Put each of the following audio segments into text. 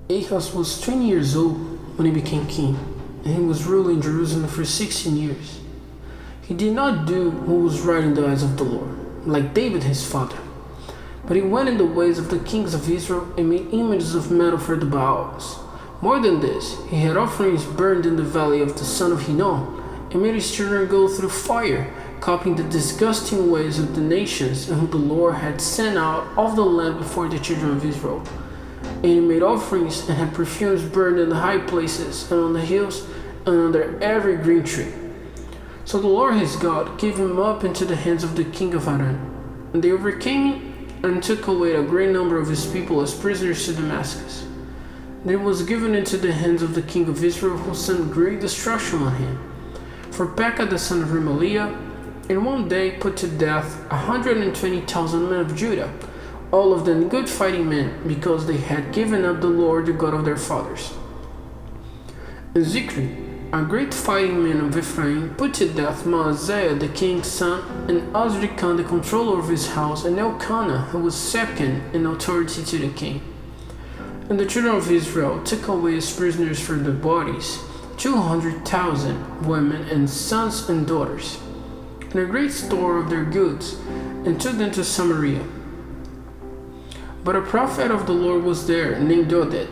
Ahaz was 20 years old when he became king, and he was ruling Jerusalem for 16 years. He did not do what was right in the eyes of the Lord, like David his father, but he went in the ways of the kings of Israel and made images of metal for the Baals. More than this, he had offerings burned in the valley of the son of Hinnom, and made his children go through fire, copying the disgusting ways of the nations whom the Lord had sent out of the land before the children of Israel. And he made offerings and had perfumes burned in the high places and on the hills and under every green tree. So the Lord his God gave him up into the hands of the king of Aram, and they overcame him and took away a great number of his people as prisoners to Damascus. Then he was given into the hands of the king of Israel, who sent great destruction on him. For Pekah the son of Remaliah in one day put to death 120,000 men of Judah, all of them good fighting men, because they had given up the Lord, the God of their fathers. And Zikri, a great fighting man of Ephraim, put to death Maaziah the king's son, and Azrikam the controller of his house, and Elkanah, who was second in authority to the king. And the children of Israel took away as prisoners for their bodies 200,000 women and sons and daughters, and a great store of their goods, and took them to Samaria. But a prophet of the Lord was there, named Oded,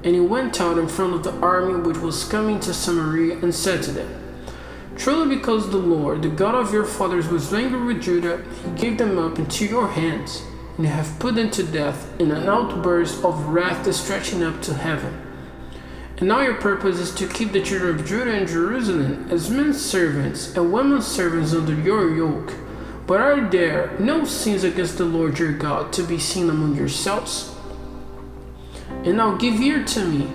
and he went out in front of the army which was coming to Samaria, and said to them, Truly because the Lord, the God of your fathers, was angry with Judah, he gave them up into your hands, and you have put them to death in an outburst of wrath stretching up to heaven. And now your purpose is to keep the children of Judah and Jerusalem as men servants and women servants under your yoke. But are there no sins against the Lord your God to be seen among yourselves? And now give ear to me,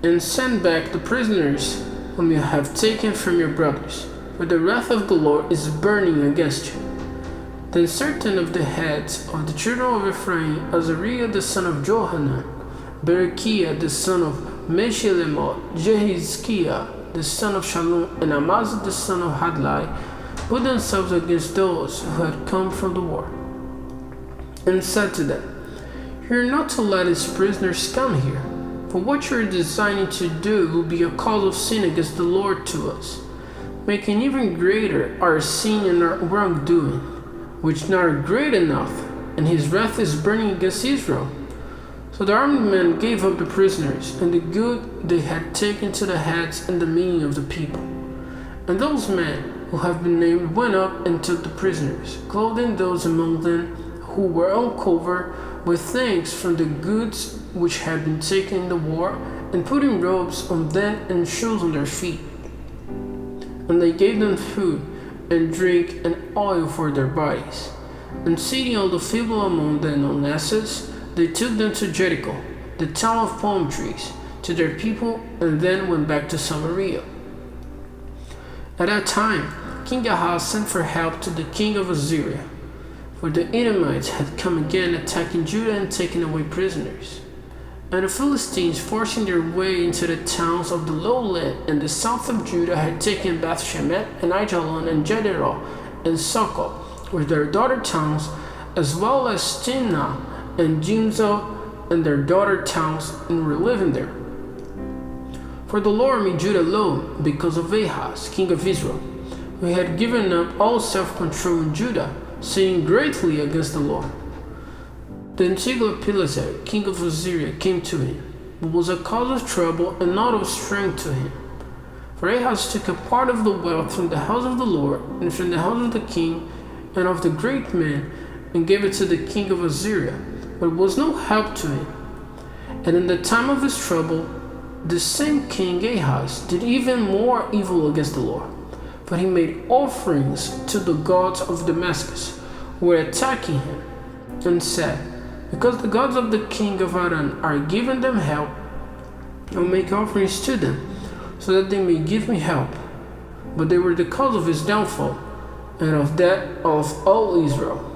and send back the prisoners whom you have taken from your brothers, for the wrath of the Lord is burning against you. Then certain of the heads of the children of Ephraim, Azariah the son of Johanan, Berechiah the son of Meshilemot, Jehizkiah the son of Shallum, and Amazah the son of Hadlai, put themselves against those who had come from the war, and said to them, You are not to let his prisoners come here, for what you are designing to do will be a cause of sin against the Lord to us, making even greater our sin and our wrongdoing, which now are great enough, and his wrath is burning against Israel. So the armed men gave up the prisoners and the good they had taken to the heads and the meaning of the people. And those men who have been named went up and took the prisoners, clothing those among them who were uncovered with things from the goods which had been taken in the war, and putting robes on them and shoes on their feet. And they gave them food and drink and oil for their bodies. And seating all the feeble among them on asses, they took them to Jericho, the town of palm trees, to their people, and then went back to Samaria. At that time, King Ahaz sent for help to the king of Assyria, for the Edomites had come again, attacking Judah and taking away prisoners. And the Philistines, forcing their way into the towns of the lowland and the south of Judah, had taken Beth Shemesh and Aijalon and Gederah and Socoh with their daughter towns, as well as Timnah and Jimzo and their daughter towns, and were living there. For the Lord made Judah low because of Ahaz, king of Israel, who had given up all self-control in Judah, sinning greatly against the Lord. Then Tiglath-Pileser, king of Assyria, came to him, but was a cause of trouble and not of strength to him. For Ahaz took a part of the wealth from the house of the Lord, and from the house of the king, and of the great men, and gave it to the king of Assyria, but it was no help to him. And in the time of his trouble, the same king Ahaz did even more evil against the Lord. For he made offerings to the gods of Damascus, who were attacking him, and said, Because the gods of the king of Aram are giving them help, I will make offerings to them, so that they may give me help. But they were the cause of his downfall, and of that of all Israel.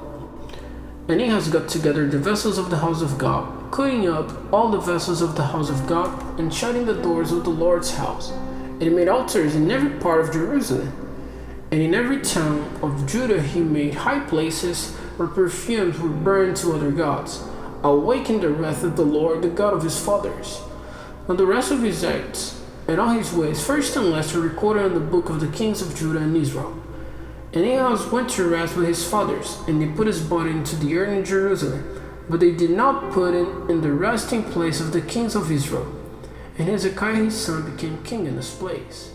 And Ahaz got together the vessels of the house of God, cutting up all the vessels of the house of God, and shutting the doors of the Lord's house. And he made altars in every part of Jerusalem, and in every town of Judah he made high places where perfumes were burned to other gods, awakened the wrath of the Lord, the God of his fathers. And the rest of his acts and all his ways, first and last, are recorded in the book of the kings of Judah and Israel. And Ahaz went to rest with his fathers, and they put his body into the earth in Jerusalem, but they did not put it in the resting place of the kings of Israel. And Hezekiah his son became king in his place.